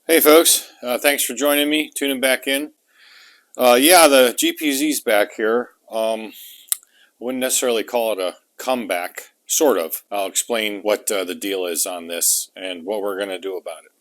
Hey folks, thanks for joining me, tuning back in. Yeah, the GPZ's back here. I wouldn't necessarily call it a comeback, sort of. I'll explain what the deal is on this and what we're going to do about it.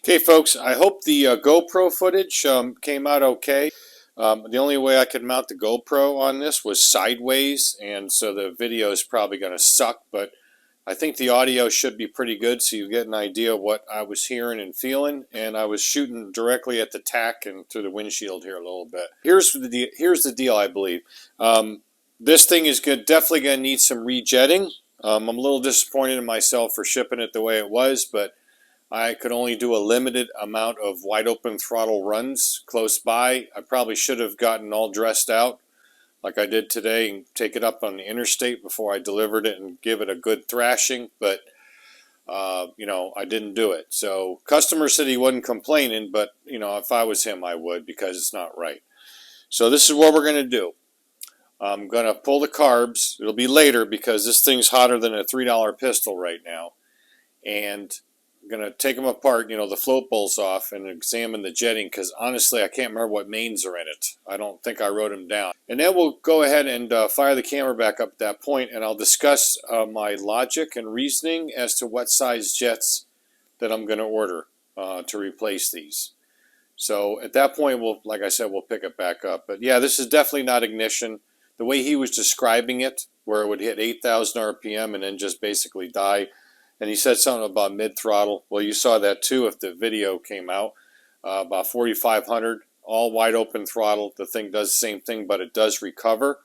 Okay folks, I hope the GoPro footage came out okay. The only way I could mount the GoPro on this was sideways, and so the video is probably going to suck, but I think the audio should be pretty good, so you get an idea of what I was hearing and feeling. And I was shooting directly at the tack and through the windshield here a little bit. Here's the deal. I believe this thing is definitely going to need some rejetting. I'm a little disappointed in myself for shipping it the way it was, but I could only do a limited amount of wide open throttle runs close by. I probably should have gotten all dressed out like I did today and take it up on the interstate before I delivered it and give it a good thrashing, but I didn't do it. So customer said he wasn't complaining, but if I was him, I would, because it's not right. So this is what we're going to do. I'm going to pull the carbs. It'll be later because this thing's hotter than a $3 pistol right now. And I'm going to take them apart, the float bolts off, and examine the jetting, because honestly I can't remember what mains are in it. I don't think I wrote them down. And then we'll go ahead and fire the camera back up at that point, and I'll discuss my logic and reasoning as to what size jets that I'm going to order to replace these. So at that point, like I said, we'll pick it back up. But yeah, this is definitely not ignition. The way he was describing it, where it would hit 8,000 RPM and then just basically die. And he said something about mid-throttle. Well, you saw that too if the video came out. About 4,500, all wide open throttle. The thing does the same thing, but it does recover.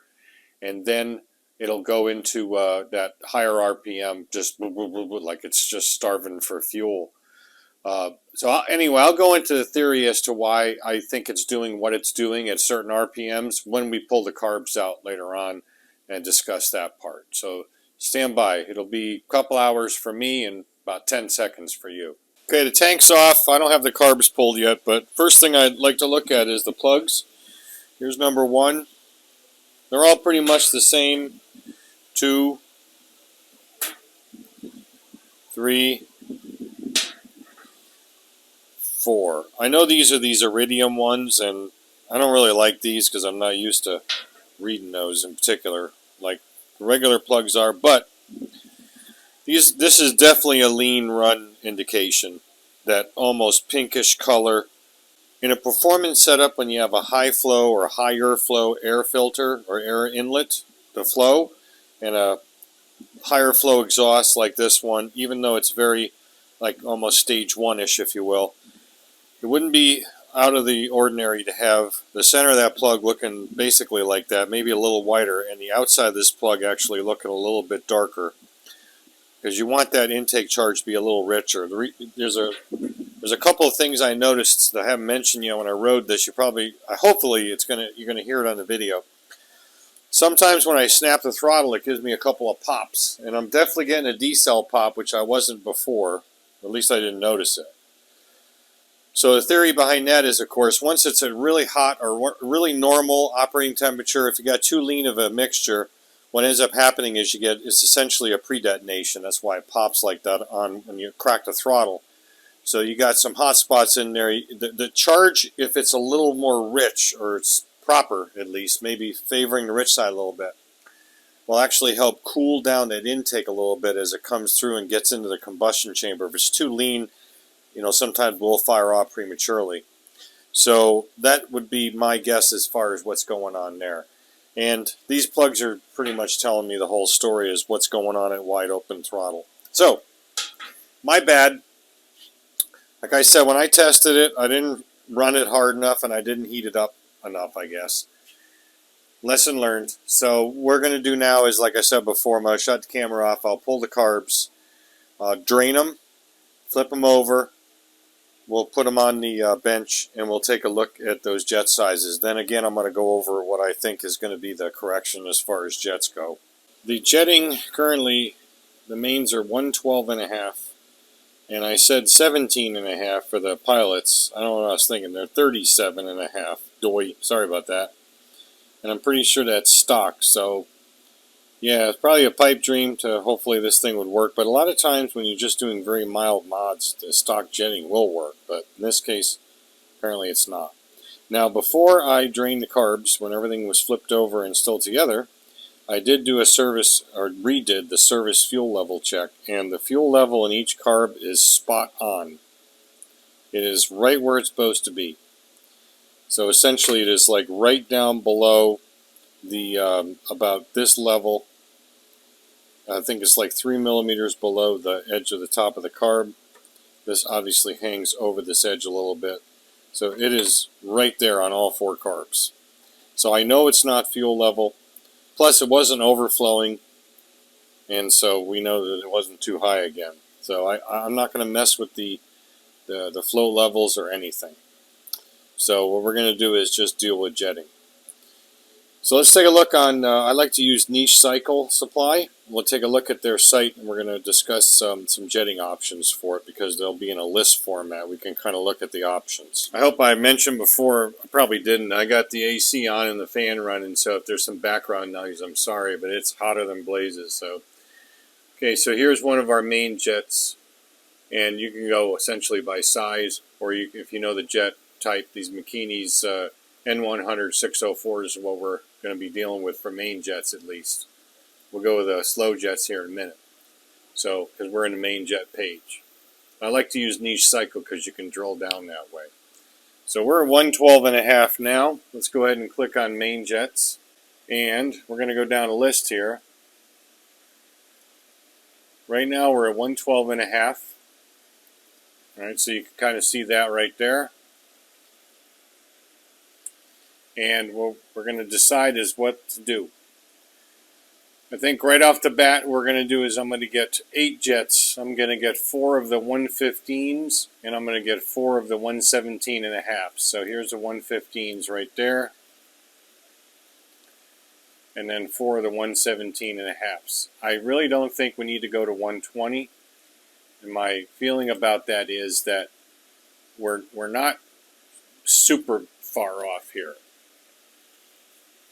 And then it'll go into that higher RPM, just like it's just starving for fuel. Anyway, I'll go into the theory as to why I think it's doing what it's doing at certain RPMs when we pull the carbs out later on and discuss that part. So stand by. It'll be a couple hours for me and about 10 seconds for you. Okay, the tank's off. I don't have the carbs pulled yet, but first thing I'd like to look at is the plugs. Here's number one. They're all pretty much the same. 2, 3, 4. I know these are these iridium ones, and I don't really like these because I'm not used to reading those in particular like regular plugs are, but this is definitely a lean run indication. That almost pinkish color. In a performance setup, when you have a high flow or higher flow air filter or air inlet, the flow, and a higher flow exhaust like this one, even though it's very like almost stage one-ish, if you will, it wouldn't be out of the ordinary to have the center of that plug looking basically like that, maybe a little whiter, and the outside of this plug actually looking a little bit darker, because you want that intake charge to be a little richer. There's a couple of things I noticed that I haven't mentioned yet when I rode this. Hopefully you're gonna hear it on the video. Sometimes when I snap the throttle, it gives me a couple of pops, and I'm definitely getting a D-cell pop, which I wasn't before. At least I didn't notice it. So the theory behind that is, of course, once it's at really hot or really normal operating temperature, if you got too lean of a mixture, what ends up happening is it's essentially a pre-detonation. That's why it pops like that on when you crack the throttle. So you got some hot spots in there. The charge, if it's a little more rich, or it's proper at least, maybe favoring the rich side a little bit, will actually help cool down that intake a little bit as it comes through and gets into the combustion chamber. If it's too lean, sometimes we'll fire off prematurely. So that would be my guess as far as what's going on there. And these plugs are pretty much telling me the whole story is what's going on at wide open throttle. So, my bad. Like I said, when I tested it, I didn't run it hard enough and I didn't heat it up enough, I guess. Lesson learned. So what we're going to do now is, like I said before, I'm going to shut the camera off. I'll pull the carbs, drain them, flip them over, we'll put them on the bench and we'll take a look at those jet sizes. Then again, I'm going to go over what I think is going to be the correction as far as jets go. The jetting currently, the mains are 112.5, and I said 17.5 for the pilots. I don't know what I was thinking. They're 37.5. Doy, sorry about that. And I'm pretty sure that's stock. So yeah, it's probably a pipe dream to hopefully this thing would work. But a lot of times when you're just doing very mild mods, the stock jetting will work. But in this case, apparently it's not. Now, before I drained the carbs, when everything was flipped over and still together, I did do a service, or redid the service fuel level check, and the fuel level in each carb is spot on. It is right where it's supposed to be. So essentially it is like right down below the, about this level. I think it's like 3 millimeters below the edge of the top of the carb. This obviously hangs over this edge a little bit. So it is right there on all 4 carbs. So I know it's not fuel level. Plus, it wasn't overflowing, and so we know that it wasn't too high again. So I'm not going to mess with the flow levels or anything. So what we're going to do is just deal with jetting. So let's take a look on, I like to use Niche Cycle Supply. We'll take a look at their site, and we're going to discuss some jetting options for it because they'll be in a list format. We can kind of look at the options. I hope I mentioned before, I probably didn't, I got the AC on and the fan running, so if there's some background noise, I'm sorry, but it's hotter than blazes. So, okay, so here's one of our main jets, and you can go essentially by size, or you, if you know the jet type, these Makini's N100 604 is what we're going to be dealing with for main jets at least. We'll go with the slow jets here in a minute. So, because we're in the main jet page. I like to use Niche Cycle because you can drill down that way. So we're at 112.5 now. Let's go ahead and click on main jets. And we're going to go down a list here. Right now we're at 112.5. Alright, so you can kind of see that right there. And what we're going to decide is what to do. I think right off the bat what we're going to do is I'm going to get 8 jets. I'm going to get 4 of the 115s, and I'm going to get 4 of the 117.5. So here's the 115s right there. And then 4 of the 117.5s. I really don't think we need to go to 120. And my feeling about that is that we're not super far off here.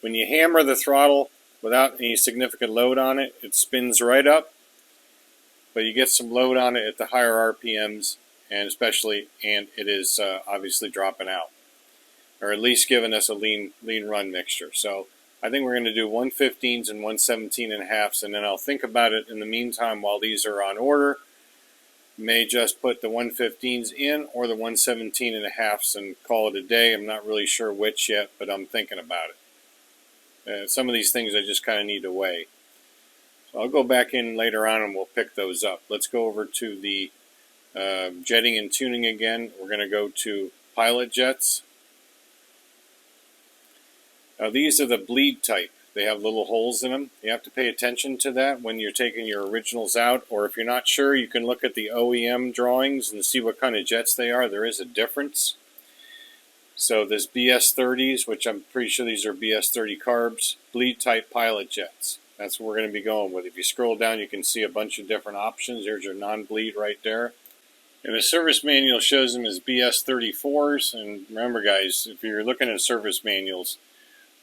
When you hammer the throttle without any significant load on it, it spins right up, but you get some load on it at the higher RPMs, and it is obviously dropping out, or at least giving us a lean run mixture. So I think we're going to do 115s and 117.5s, and then I'll think about it in the meantime while these are on order. May just put the 115s in or the 117.5s and call it a day. I'm not really sure which yet, but I'm thinking about it. Some of these things I just kind of need to weigh. So I'll go back in later on and we'll pick those up. Let's go over to the jetting and tuning again. We're going to go to pilot jets. Now these are the bleed type. They have little holes in them. You have to pay attention to that when you're taking your originals out, or if you're not sure, you can look at the OEM drawings and see what kind of jets they are. There is a difference. So this BS30s, which I'm pretty sure these are BS30 carbs, bleed type pilot jets. That's what we're going to be going with. If you scroll down, you can see a bunch of different options. There's your non-bleed right there. And the service manual shows them as BS34s. And remember, guys, if you're looking at service manuals,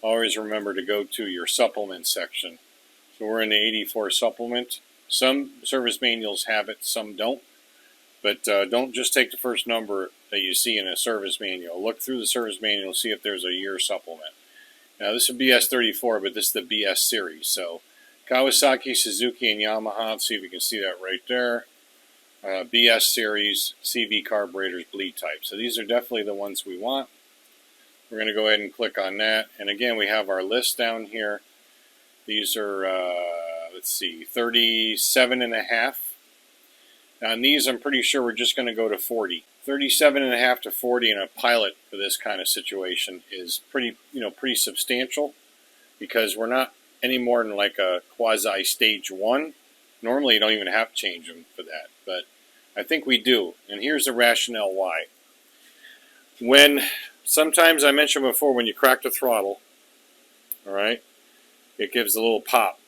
always remember to go to your supplement section. So we're in the 84 supplement. Some service manuals have it, some don't. But don't just take the first number that you see in a service manual. Look through the service manual, see if there's a year supplement. Now this is BS34, but this is the BS series. So Kawasaki, Suzuki, and Yamaha. Let's see if you can see that right there. BS series, CV carburetors, bleed type. So these are definitely the ones we want. We're going to go ahead and click on that. And again, we have our list down here. These are, let's see, 37.5. Now on these, I'm pretty sure we're just going to go to 40. 37.5 to 40 in a pilot for this kind of situation is pretty substantial, because we're not any more than like a quasi stage 1. Normally, you don't even have to change them for that, but I think we do. And here's the rationale why. when sometimes I mentioned before, when you crack the throttle, all right, it gives a little pop.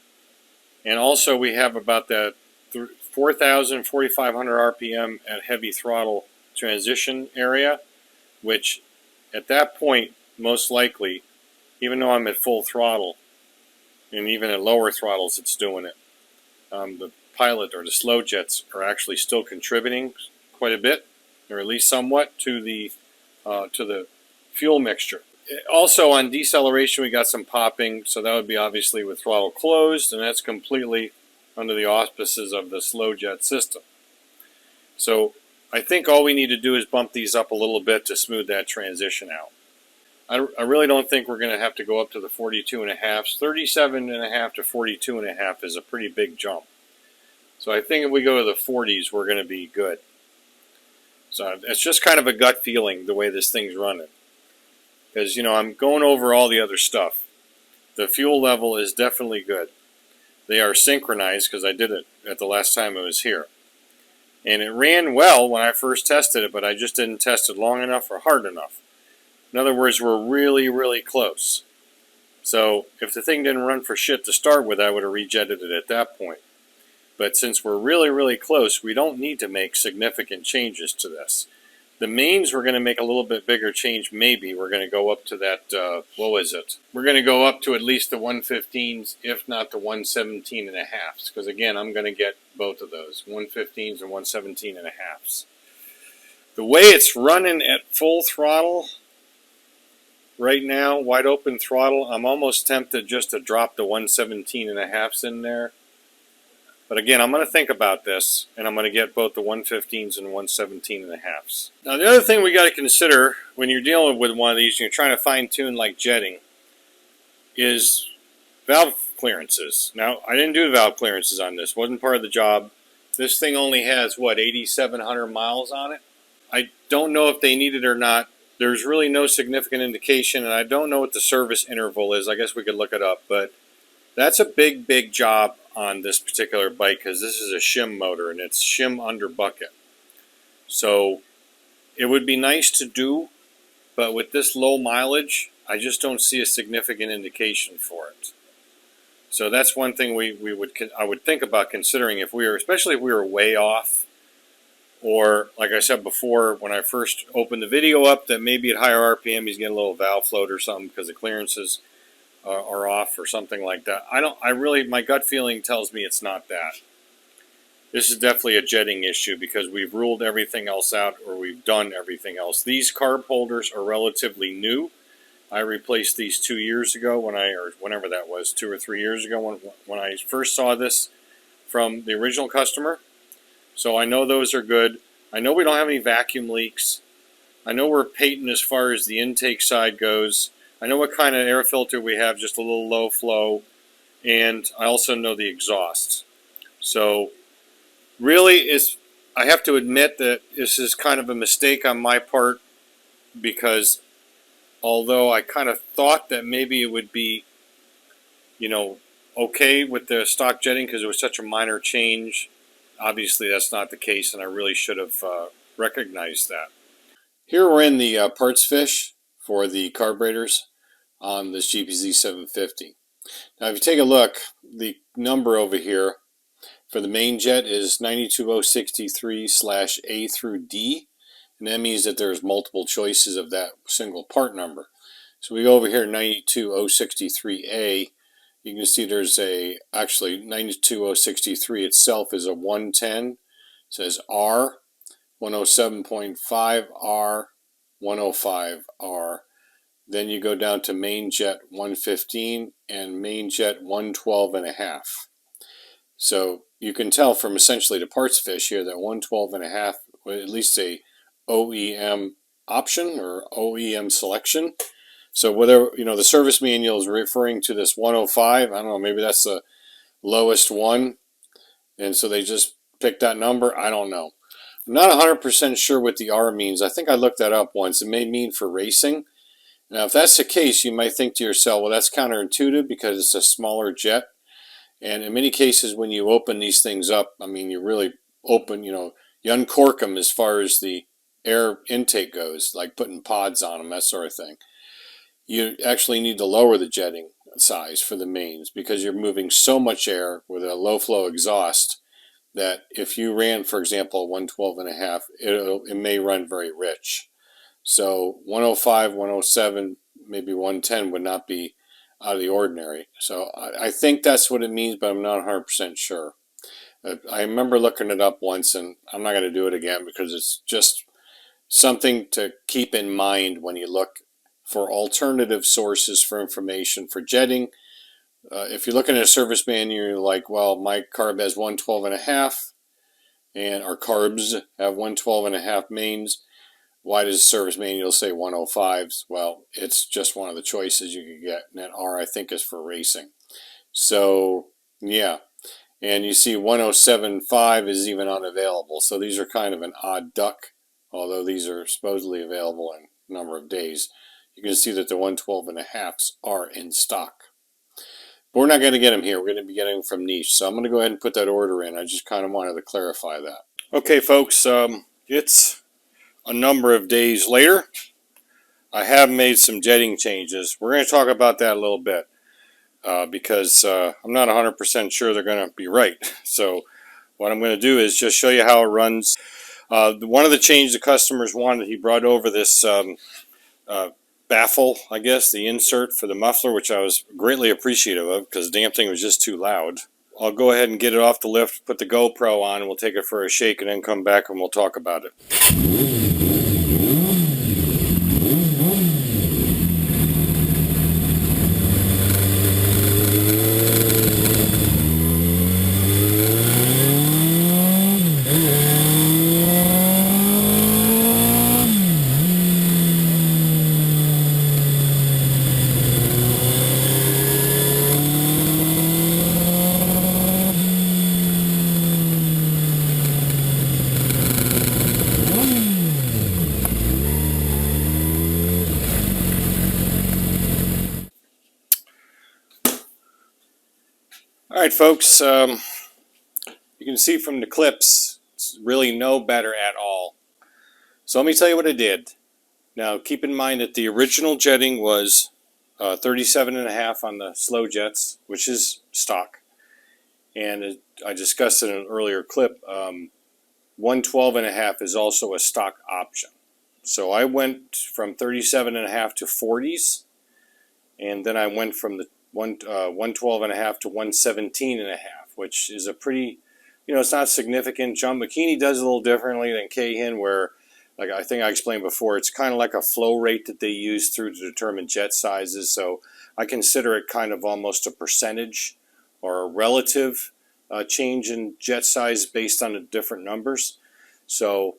And also we have about that 4,000, 4,500 RPM at heavy throttle transition area, which at that point, most likely, even though I'm at full throttle, and even at lower throttles it's doing it, the pilot or the slow jets are actually still contributing quite a bit, or at least somewhat, to the fuel mixture. Also on deceleration we got some popping, so that would be obviously with throttle closed, and that's completely under the auspices of the slow jet system. So I think all we need to do is bump these up a little bit to smooth that transition out. I really don't think we're going to have to go up to the 42.5s. 37.5 to 42.5 is a pretty big jump. So I think if we go to the 40s, we're going to be good. So it's just kind of a gut feeling the way this thing's running. Because, you know, I'm going over all the other stuff. The fuel level is definitely good. They are synchronized because I did it at the last time I was here. And it ran well when I first tested it, but I just didn't test it long enough or hard enough. In other words, we're really, really close. So if the thing didn't run for shit to start with, I would have rejetted it at that point. But since we're really, really close, we don't need to make significant changes to this. The mains, we're going to make a little bit bigger change, maybe. We're going to go up to that, what was it? We're going to go up to at least the 115s, if not the 117.5s. Because again, I'm going to get both of those, 115s and 117.5s. The way it's running at full throttle right now, wide open throttle, I'm almost tempted just to drop the 117.5s in there. But again, I'm going to think about this, and I'm going to get both the 115s and 117.5s. Now, the other thing we got to consider when you're dealing with one of these, and you're trying to fine-tune like jetting, is valve clearances. Now, I didn't do valve clearances on this. It wasn't part of the job. This thing only has, what, 8,700 miles on it? I don't know if they need it or not. There's really no significant indication, and I don't know what the service interval is. I guess we could look it up, but that's a big, big job on this particular bike because this is a shim motor and it's shim under bucket. So it would be nice to do, but with this low mileage, I just don't see a significant indication for it. So that's one thing I would think about considering if we were, especially if we were way off, or like I said before when I first opened the video up, that maybe at higher RPM he's getting a little valve float or something because the clearances are off or something like that. My gut feeling tells me it's not that. This is definitely a jetting issue because we've ruled everything else out, or we've done everything else. These carb holders are relatively new. I replaced these 2 years ago or whenever that was, 2 or 3 years ago when I first saw this from the original customer. So I know those are good. I know we don't have any vacuum leaks. I know we're patent as far as the intake side goes. I know what kind of air filter we have, just a little low flow, and I also know the exhaust. So really, I have to admit that this is kind of a mistake on my part because although I kind of thought that maybe it would be, you know, okay with the stock jetting because it was such a minor change, obviously that's not the case, and I really should have recognized that. Here we're in the parts fiche for the carburetors on this GPz750. Now if you take a look, the number over here for the main jet is 92063/A through D, and that means that there's multiple choices of that single part number. So we go over here 92063A, you can see there's actually 92063 itself is a 110, it says R, 107.5R, 105R. Then you go down to main jet 115 and main jet 112.5. So you can tell from essentially the parts fiche here that 112.5 was at least a OEM option or OEM selection. So whether, you know, the service manual is referring to this 105, I don't know, maybe that's the lowest one, and so they just picked that number. I don't know. I'm not 100% sure what the R means. I think I looked that up once. It may mean for racing. Now, if that's the case, you might think to yourself, well, that's counterintuitive because it's a smaller jet. And in many cases, when you open these things up, I mean, you really open, you know, you uncork them as far as the air intake goes, like putting pods on them, that sort of thing. You actually need to lower the jetting size for the mains because you're moving so much air with a low flow exhaust that if you ran, for example, 112.5, it may run very rich. So 105, 107, maybe 110 would not be out of the ordinary. So I think that's what it means, but I'm not 100% sure. I remember looking it up once, and I'm not going to do it again because it's just something to keep in mind when you look for alternative sources for information for jetting. If you're looking at a service manual, you're like, well, my carb has 112.5, and our carbs have 112.5 mains. Why does the service manual say 105s? Well, it's just one of the choices you can get, and that R, I think, is for racing. So, yeah. And you see 107.5 is even unavailable. So these are kind of an odd duck, although these are supposedly available in a number of days. You can see that the 112.5s are in stock. But we're not going to get them here. We're going to be getting them from Niche. So I'm going to go ahead and put that order in. I just kind of wanted to clarify that. Okay, folks, it's a number of days later. I have made some jetting changes. We're going to talk about that a little bit. Because I'm not 100% sure they're going to be right. So what I'm going to do is just show you how it runs. One of the changes the customers wanted, he brought over this baffle, I guess, the insert for the muffler, which I was greatly appreciative of because the damn thing was just too loud. I'll go ahead and get it off the lift, put the GoPro on, and we'll take it for a shake and then come back and we'll talk about it. Alright folks, you can see from the clips, it's really no better at all. So let me tell you what I did. Now keep in mind that the original jetting was 37.5 on the slow jets, which is stock. And I discussed it in an earlier clip, 112.5 is also a stock option. So I went from 37.5 to 40s, and then I went from the 112.5 to 117.5, which is a pretty, it's not a significant jump. Bikini does it a little differently than Kahin, where, like I think I explained before, it's kind of like a flow rate that they use through to determine jet sizes. So I consider it kind of almost a percentage or a relative change in jet size based on the different numbers. So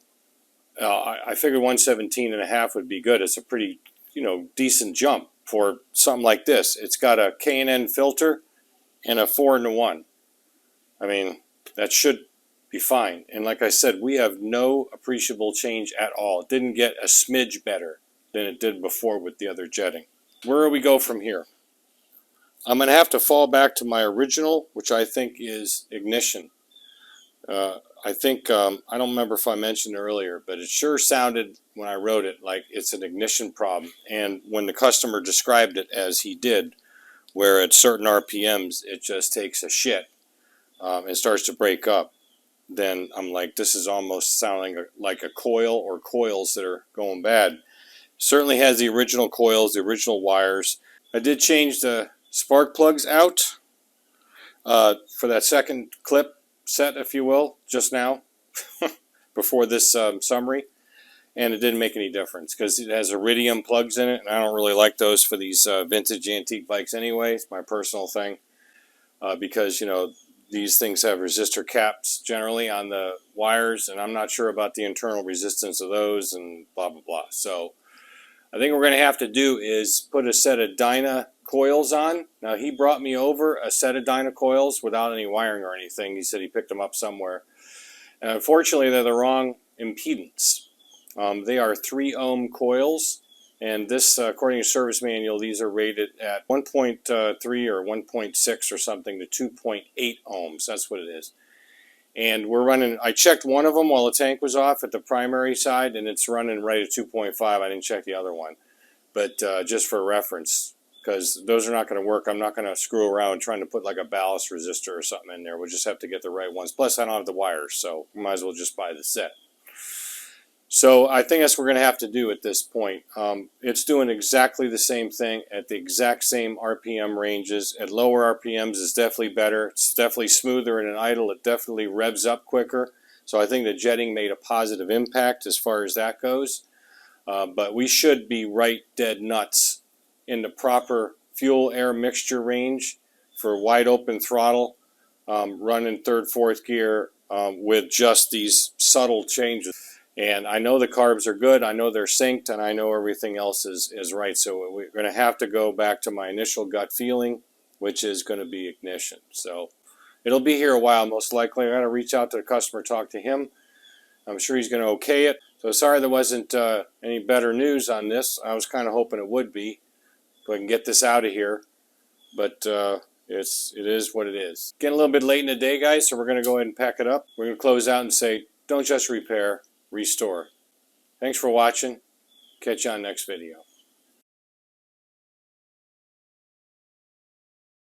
I figured 117.5 would be good. It's a pretty, decent jump for something like this. It's got a K&N filter and a 4-in-1. I mean, that should be fine. And like I said, we have no appreciable change at all. It didn't get a smidge better than it did before with the other jetting. Where do we go from here? I'm going to have to fall back to my original, which I think is ignition. I think, I don't remember if I mentioned earlier, but it sure sounded when I wrote it like it's an ignition problem. And when the customer described it as he did, where at certain RPMs it just takes a shit and starts to break up, then I'm like, this is almost sounding like a coil or coils that are going bad. Certainly has the original coils, the original wires. I did change the spark plugs out for that second clip set, if you will, just now before this summary, and it didn't make any difference because it has iridium plugs in it, and I don't really like those for these vintage antique bikes anyway. It's my personal thing because these things have resistor caps generally on the wires, and I'm not sure about the internal resistance of those and blah blah blah. So I think what we're going to have to do is put a set of Dyna coils on. Now he brought me over a set of Dyna coils without any wiring or anything. He said he picked them up somewhere. And unfortunately they're the wrong impedance. They are 3 ohm coils, and this, according to service manual, these are rated at 1.3 or 1.6 or something to 2.8 ohms. That's what it is. And we're running, I checked one of them while the tank was off at the primary side, and it's running right at 2.5. I didn't check the other one, but just for reference, because those are not going to work. I'm not going to screw around trying to put like a ballast resistor or something in there. We'll just have to get the right ones. Plus, I don't have the wires, so we might as well just buy the set. So I think that's what we're going to have to do at this point. It's doing exactly the same thing at the exact same RPM ranges. At lower RPMs, it's definitely better. It's definitely smoother in an idle. It definitely revs up quicker. So I think the jetting made a positive impact as far as that goes. But we should be right dead nuts in the proper fuel-air mixture range for wide open throttle, running third, fourth gear with just these subtle changes. And I know the carbs are good, I know they're synced, and I know everything else is right. So we're going to have to go back to my initial gut feeling, which is going to be ignition. So it'll be here a while, most likely. I got to reach out to the customer, talk to him. I'm sure he's going to okay it. So sorry there wasn't any better news on this. I was kind of hoping it would be, so I can get this out of here. But it is what it is. Getting a little bit late in the day, guys, so we're going to go ahead and pack it up. We're going to close out and say, don't just repair, restore. Thanks for watching. Catch you on next video.